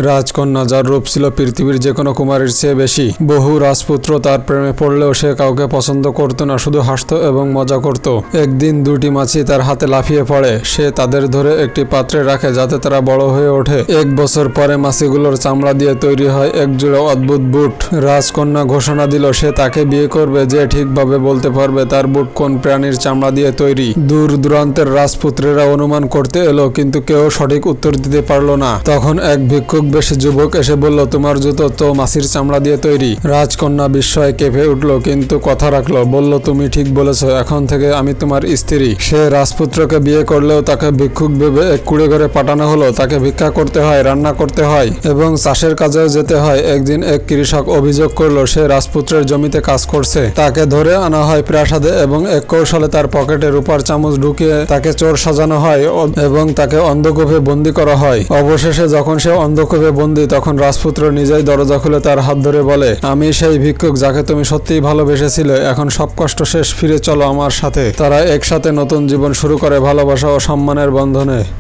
রাজকন্যা, যার রূপ ছিল পৃথিবীর যে কোনো কুমারীর চেয়ে বেশি। বহু রাজপুত্র তার প্রেমে পড়লেও সে কাউকে পছন্দ করত না, শুধু হাসত এবং মজা করত। একদিন দুটি মাছি তার হাতে লাফিয়ে পড়ে। সে তাদের ধরে একটি পাত্রে রাখে যাতে তারা বড় হয়ে ওঠে। 1 বছর পরে মাছিগুলোর চামড়া দিয়ে তৈরি হয় এক জোড়া অদ্ভুত বুট। রাজকন্যা ঘোষণা দিল সে তাকে বিয়ে করবে যে ঠিকভাবে বলতে পারবে তার বুট কোন প্রাণীর চামড়া দিয়ে তৈরি। দূর দূরান্তের রাজপুত্রেরা অনুমান করতে এলো, কিন্তু কেউ সঠিক উত্তর দিতে পারল না। তখন এক ভিক্ষুক বেশি যুবক এসে বলল, তোমার জুতো তো মাছির চামড়া দিয়ে তৈরি। রাজকন্যা বিস্ময়ে কেঁপে উঠল, কিন্তু কথা রাখলো, বলল, তুমি ঠিক বলেছ, এখন থেকে আমি তোমার স্ত্রী। সে রাজপুত্রকে বিয়ে করলেও তাকে ভিক্ষুক ভেবে এক কুঁড়ে ঘরে পাঠানো হলো। তাকে ভিক্ষা করতে হয়, রান্না করতে হয় এবং চাষের কাজেও যেতে হয়। একদিন এক কৃষক অভিযোগ করলো সে রাজপুত্রের জমিতে কাজ করছে। তাকে ধরে আনা হয় প্রাসাদে এবং এক কৌশলে তার পকেটে রূপার চামচ ঢুকিয়ে তাকে চোর সাজানো হয় এবং তাকে অন্ধকূপে বন্দী করা হয়। অবশেষে যখন সে অন্ধকূপে বন্দী, তখন রাজপুত্র নিজেই দরজা খুলে তার হাত ধরে বলে, আমি সেই ভিক্ষুক যাকে তুমি সত্যিই ভালোবেসেছিলে। এখন সব কষ্ট শেষ, ফিরে চলো আমার সাথে। তারা একসাথে নতুন জীবন শুরু করে ভালোবাসা ও সম্মানের বন্ধনে।